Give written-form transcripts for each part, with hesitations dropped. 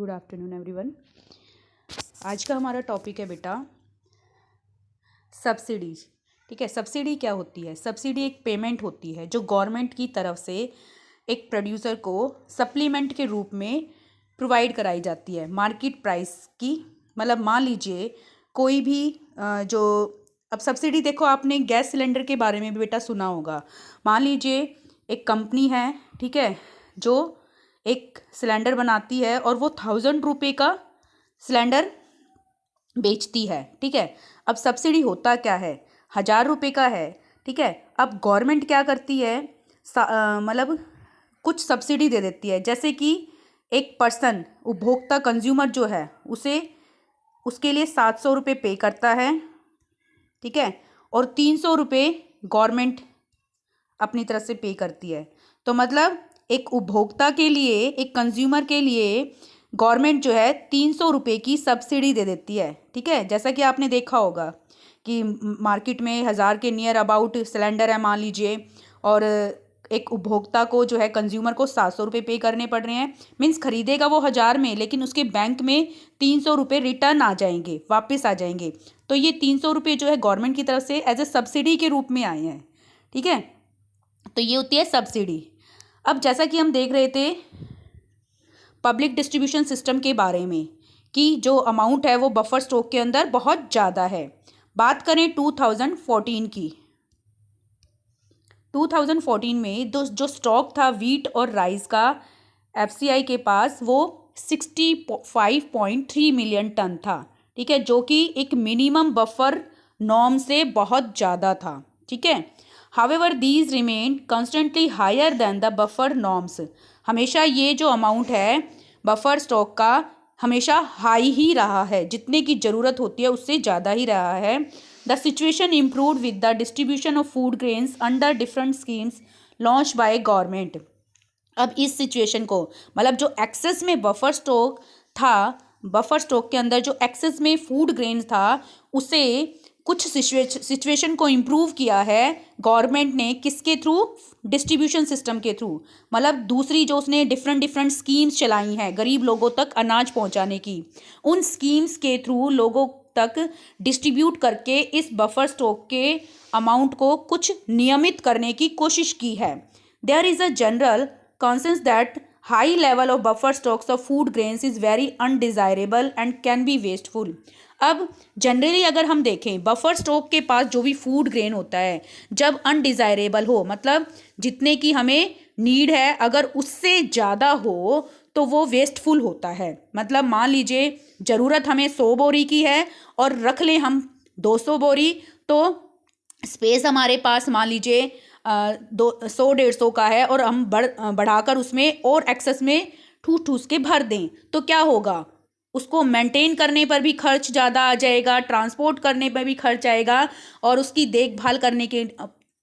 Good afternoon everyone. आज का हमारा टॉपिक है बेटा सब्सिडीज। ठीक है, सब्सिडी क्या होती है? सब्सिडी एक पेमेंट होती है जो गवर्नमेंट की तरफ से एक प्रोड्यूसर को सप्लीमेंट के रूप में प्रोवाइड कराई जाती है मार्केट प्राइस की। मतलब मान लीजिए कोई भी जो अब सब्सिडी देखो, आपने गैस सिलेंडर के बारे में भी बेटा सुना होगा। मान लीजिए एक कंपनी है, ठीक है, जो एक सिलेंडर बनाती है और वो 1000 रुपये का सिलेंडर बेचती है। ठीक है, अब सब्सिडी होता क्या है? 1000 रुपये का है। ठीक है, अब गवर्नमेंट क्या करती है, मतलब कुछ सब्सिडी दे देती है। जैसे कि एक पर्सन, उपभोक्ता, कंज्यूमर जो है, उसे उसके लिए 700 रुपये पे करता है। ठीक है, और 300 रुपये गवर्नमेंट अपनी तरफ से पे करती है। तो मतलब एक उपभोक्ता के लिए, एक कंज्यूमर के लिए गवर्नमेंट जो है 300 रुपये की सब्सिडी दे देती है। ठीक है, जैसा कि आपने देखा होगा कि मार्केट में 1000 के नियर अबाउट सिलेंडर है मान लीजिए, और एक उपभोक्ता को जो है कंज्यूमर को 700 रुपये पे करने पड़ रहे हैं। मीन्स खरीदेगा वो 1000 में, लेकिन उसके बैंक में 300 रुपये रिटर्न आ जाएंगे, वापस आ जाएंगे। तो ये 300 रुपये जो है गवर्नमेंट की तरफ से एज ए सब्सिडी के रूप में आए हैं। ठीक है, तो ये होती है सब्सिडी। अब जैसा कि हम देख रहे थे पब्लिक डिस्ट्रीब्यूशन सिस्टम के बारे में कि जो अमाउंट है वो बफर स्टॉक के अंदर बहुत ज़्यादा है। बात करें 2014 की, 2014 में जो स्टॉक था वीट और राइस का एफसीआई के पास, वो 65.3 मिलियन टन था। ठीक है, जो कि एक मिनिमम बफर नॉर्म से बहुत ज़्यादा था। ठीक है, however these remain constantly higher than the buffer norms. हमेशा ये जो अमाउंट है बफर स्टॉक का हमेशा हाई ही रहा है, जितने की ज़रूरत होती है उससे ज़्यादा ही रहा है। The situation improved with the distribution of food grains under different schemes launch by government. अब इस सिचुएशन को, मतलब जो एक्सेस में बफर स्टॉक था, बफर स्टॉक के अंदर जो एक्सेस में फूड ग्रेन्स था, उसे कुछ सिचुएशन को इम्प्रूव किया है गवर्नमेंट ने। किसके थ्रू? डिस्ट्रीब्यूशन सिस्टम के थ्रू। मतलब दूसरी जो उसने डिफरेंट स्कीम्स चलाई हैं गरीब लोगों तक अनाज पहुंचाने की, उन स्कीम्स के थ्रू लोगों तक डिस्ट्रीब्यूट करके इस बफर स्टॉक के अमाउंट को कुछ नियमित करने की कोशिश की है। There is a general consensus that high level of buffer stocks of food grains is very undesirable and can be wasteful। अब जनरली अगर हम देखें बफर स्टॉक के पास जो भी फूड ग्रेन होता है, जब अनडिज़ायरेबल हो, मतलब जितने की हमें नीड है अगर उससे ज़्यादा हो तो वो वेस्टफुल होता है। मतलब मान लीजिए ज़रूरत हमें 100 बोरी की है और रख लें हम 200 बोरी, तो स्पेस हमारे पास मान लीजिए 100-150 का है और हम बढ़ाकर उसमें और एक्सेस में ठूस ठूस के भर दें, तो क्या होगा? उसको मेंटेन करने पर भी खर्च ज़्यादा आ जाएगा, ट्रांसपोर्ट करने पर भी खर्च आएगा, और उसकी देखभाल करने के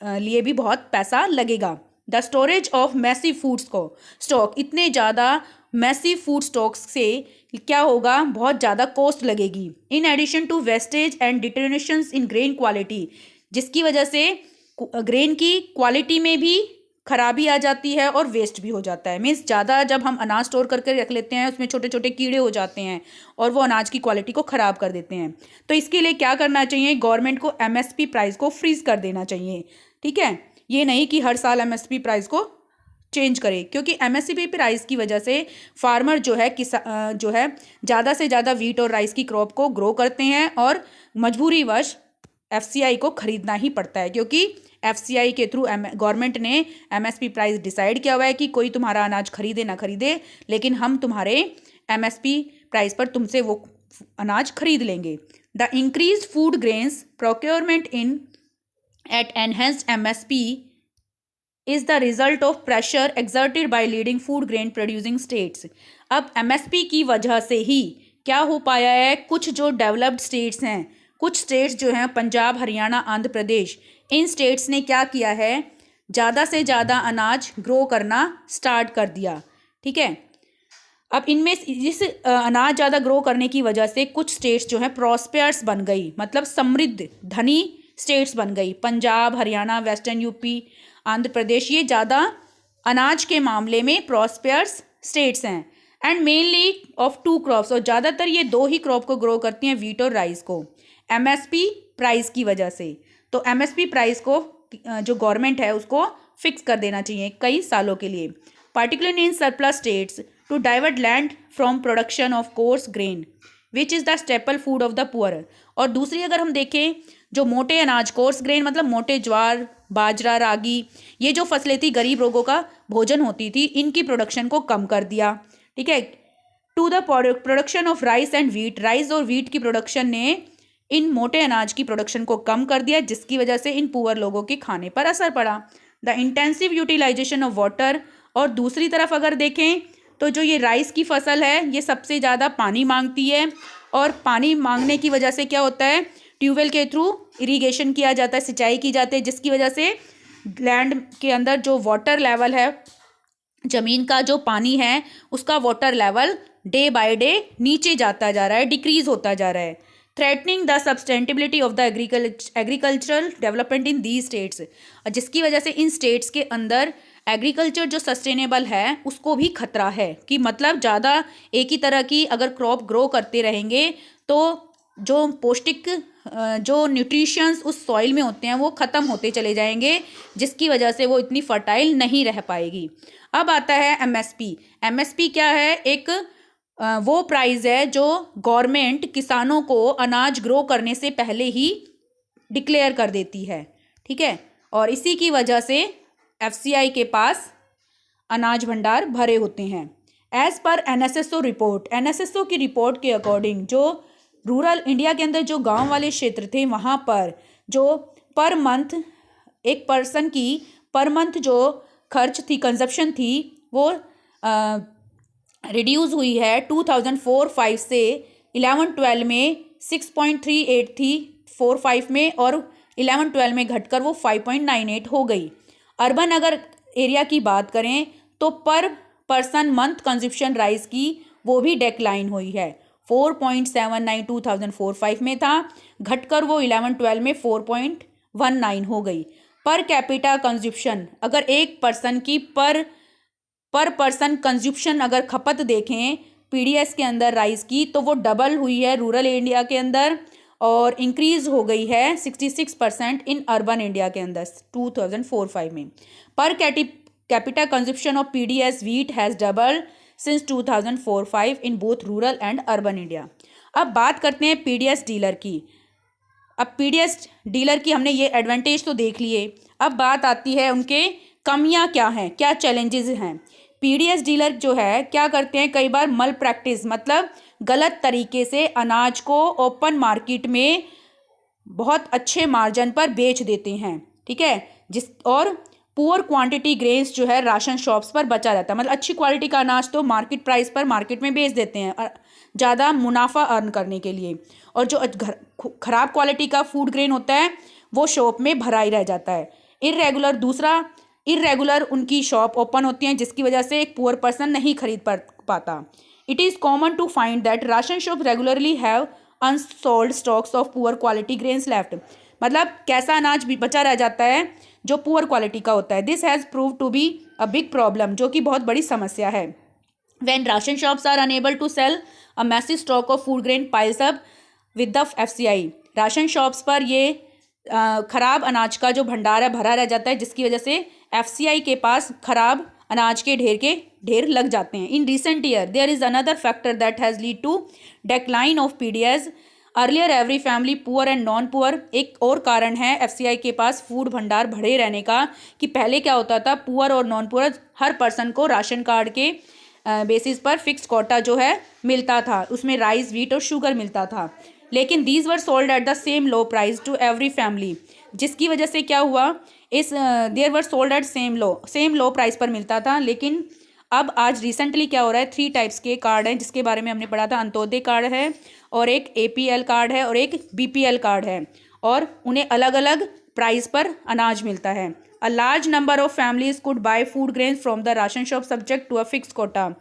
लिए भी बहुत पैसा लगेगा। The storage of massive food stock, इतने ज़्यादा मैसिव फूड स्टॉक्स से क्या होगा? बहुत ज़्यादा कॉस्ट लगेगी। In addition to wastage and determinations in grain quality, जिसकी वजह से ग्रेन की क्वालिटी में भी खराबी आ जाती है और वेस्ट भी हो जाता है। मीन्स ज़्यादा जब हम अनाज स्टोर करके रख लेते हैं उसमें छोटे छोटे कीड़े हो जाते हैं और वो अनाज की क्वालिटी को ख़राब कर देते हैं। तो इसके लिए क्या करना चाहिए? गवर्नमेंट को एमएसपी प्राइस को फ्रीज कर देना चाहिए। ठीक है, ये नहीं कि हर साल एमएसपी प्राइस को चेंज करे, क्योंकि एमएसपी प्राइस की वजह से फार्मर जो है जो है ज़्यादा से ज़्यादा वीट और राइस की क्रॉप को ग्रो करते हैं और मजबूरीवश एफसीआई को खरीदना ही पड़ता है, क्योंकि एफसीआई के थ्रू गवर्नमेंट ने एमएसपी प्राइस डिसाइड किया हुआ है कि कोई तुम्हारा अनाज खरीदे ना खरीदे, लेकिन हम तुम्हारे एमएसपी प्राइस पर तुमसे वो अनाज खरीद लेंगे। The increase food grains procurement in at enhanced MSP is the result of pressure exerted by leading food grain producing states. अब एमएसपी की वजह से ही क्या हो पाया है? कुछ जो डेवलप्ड स्टेट्स हैं, कुछ स्टेट्स जो हैं पंजाब, हरियाणा, आंध्र प्रदेश, इन स्टेट्स ने क्या किया है? ज़्यादा से ज़्यादा अनाज ग्रो करना स्टार्ट कर दिया। ठीक है, अब इनमें इस अनाज ज़्यादा ग्रो करने की वजह से कुछ स्टेट्स जो है प्रॉस्पेरस बन गई, मतलब समृद्ध धनी स्टेट्स बन गई। पंजाब, हरियाणा, वेस्टर्न यूपी, आंध्र प्रदेश, ये ज़्यादा अनाज के मामले में प्रॉस्पेरस स्टेट्स हैं। And mainly of two crops, और ज़्यादातर ये दो ही क्रॉप को ग्रो करती हैं, वीट और राइस को, एमएसपी प्राइस की वजह से। तो एमएसपी प्राइस को जो गवर्नमेंट है उसको फिक्स कर देना चाहिए कई सालों के लिए, particularly in surplus states, to divert land from production of coarse grain which is the staple food of the poor। और दूसरी अगर हम देखें, जो मोटे अनाज, कोर्स ग्रेन मतलब मोटे ज्वार, बाजरा, रागी, ये जो फसलें थी गरीब लोगों का भोजन होती थी, इनकी प्रोडक्शन को कम कर दिया। ठीक है, to the production of rice and wheat, rice और व्हीट की प्रोडक्शन ने इन मोटे अनाज की प्रोडक्शन को कम कर दिया, जिसकी वजह से इन पुअर लोगों के खाने पर असर पड़ा। The intensive utilisation of water, और दूसरी तरफ अगर देखें तो जो ये राइस की फसल है ये सबसे ज़्यादा पानी मांगती है, और पानी मांगने की वजह से क्या होता है, ट्यूबवेल के थ्रू इरिगेशन किया जाता है, सिंचाई की जाती है, जिसकी वजह से लैंड के अंदर जो वाटर लेवल है, ज़मीन का जो पानी है उसका water level day by day नीचे जाता जा रहा है, डिक्रीज होता जा रहा है, threatening the sustainability of the agricultural development in the states, जिसकी वजह से इन स्टेट्स के अंदर एग्रीकल्चर जो सस्टेनेबल है उसको भी खतरा है, कि मतलब ज़्यादा एक ही तरह की अगर क्रॉप ग्रो करते रहेंगे तो जो पौष्टिक जो न्यूट्रिशंस उस सॉइल में होते हैं वो ख़त्म होते चले जाएंगे, जिसकी वजह से वो इतनी फर्टाइल नहीं रह पाएगी। अब आता है एमएसपी। एमएसपी क्या है, एक वो प्राइस है जो गवर्नमेंट किसानों को अनाज ग्रो करने से पहले ही डिक्लेयर कर देती है। ठीक है, और इसी की वजह से एफसीआई के पास अनाज भंडार भरे होते हैं। एज पर एनएसएसओ रिपोर्ट, एनएसएसओ की रिपोर्ट के अकॉर्डिंग जो रूरल इंडिया के अंदर जो गांव वाले क्षेत्र थे वहाँ पर जो पर मंथ एक पर्सन की पर मंथ जो खर्च थी, कंजप्शन थी, वो रिड्यूस हुई है 2004-05 से 11-12 में 6.38 थी 4-5 में, और 11-12 में घटकर वो 5.98 हो गई। अर्बन अगर एरिया की बात करें तो पर पर्सन मंथ कंजप्शन राइस की वो भी डेक्लाइन हुई है, 4.79 2004-05 में था, घटकर वो 11-12 में 4.19 हो गई। पर कैपिटा कंजप्शन, अगर एक पर्सन की पर पर्सन कंजप्शन अगर खपत देखें पीडीएस के अंदर राइस की, तो वो डबल हुई है रूरल इंडिया के अंदर, और इंक्रीज हो गई है 66% इन अर्बन इंडिया के अंदर 2004-05 में। Per capita consumption of PDS wheat has double since 2004-05 in both rural and urban India. अब बात करते हैं पीडीएस डीलर की। अब पीडीएस डीलर की हमने ये एडवांटेज तो देख लिए, अब बात आती है उनके कमियां क्या हैं, क्या चैलेंजेस हैं। पीडीएस डीलर जो है क्या करते हैं, कई बार मल प्रैक्टिस मतलब गलत तरीके से अनाज को ओपन मार्केट में बहुत अच्छे मार्जिन पर बेच देते हैं। ठीक है, और पुअर क्वांटिटी ग्रेन्स जो है राशन शॉप्स पर बचा रहता है, मतलब अच्छी क्वालिटी का अनाज तो मार्केट प्राइस पर मार्केट में बेच देते हैं ज़्यादा मुनाफा अर्न करने के लिए, और जो खराब क्वालिटी का फूड ग्रेन होता है वो शॉप में भरा ही रह जाता है। इरेगुलर उनकी शॉप ओपन होती हैं, जिसकी वजह से एक पुअर पर्सन नहीं खरीद पाता। It is common to find that ration shop regularly have unsold stocks of poor quality grains left, मतलब कैसा अनाज भी बचा रह जाता है जो पुअर क्वालिटी का होता है। This has prove to be a big problem, जो कि बहुत बड़ी समस्या है। When ration shops are unable to sell a massive stock of food grain piles up with the FCI, ration shops पर ये खराब अनाज का जो भंडार है भरा रह जाता है, जिसकी वजह से एफसीआई के पास खराब अनाज के ढेर लग जाते हैं। In recent year there is another factor that has lead to decline of PDS earlier every family poor and non poor. एक और कारण है एफसीआई के पास फूड भंडार भरे रहने का, कि पहले क्या होता था, पुअर और नॉन पुअर हर पर्सन को राशन कार्ड के बेसिस पर फिक्स कोटा जो है मिलता था, उसमें राइस, व्हीट और शुगर मिलता था, लेकिन these were sold at the same low price to every family, जिसकी वजह से क्या हुआ, इस there were sold at same low price पर मिलता था। लेकिन अब आज रिसेंटली क्या हो रहा है, 3 टाइप्स के कार्ड हैं जिसके बारे में हमने पढ़ा था, अंत्योदय कार्ड है और एक एपीएल कार्ड है और एक बीपीएल कार्ड है, और उन्हें अलग अलग प्राइस पर अनाज मिलता है। A large number of families could buy food grains from the ration shop subject to a fix quota,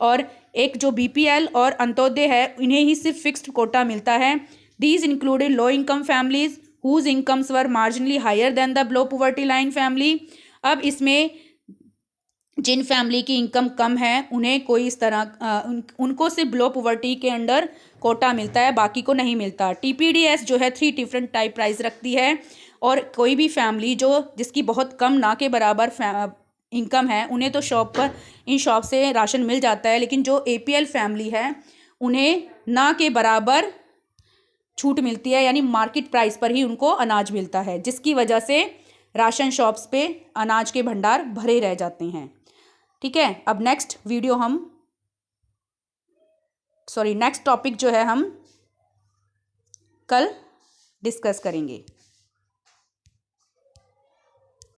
और एक जो बीपीएल और अंत्योदय है इन्हें ही सिर्फ फिक्स्ड कोटा मिलता है। These included low income families whose incomes were marginally higher than the below poverty line family. अब इसमें जिन फैमिली की इनकम कम है उन्हें कोई इस तरह उनको सिर्फ बिलो पॉवर्टी के अंडर कोटा मिलता है, बाकी को नहीं मिलता। टीपीडीएस जो है 3 डिफरेंट टाइप प्राइस रखती है, और कोई भी फैमिली जो जिसकी बहुत कम ना के बराबर इनकम है उन्हें तो शॉप पर इन शॉप से राशन मिल जाता है, लेकिन जो एपीएल फैमिली है उन्हें ना के बराबर छूट मिलती है, यानी मार्केट प्राइस पर ही उनको अनाज मिलता है, जिसकी वजह से राशन शॉप्स पे अनाज के भंडार भरे रह जाते हैं। ठीक है, अब नेक्स्ट टॉपिक जो है हम कल डिस्कस करेंगे।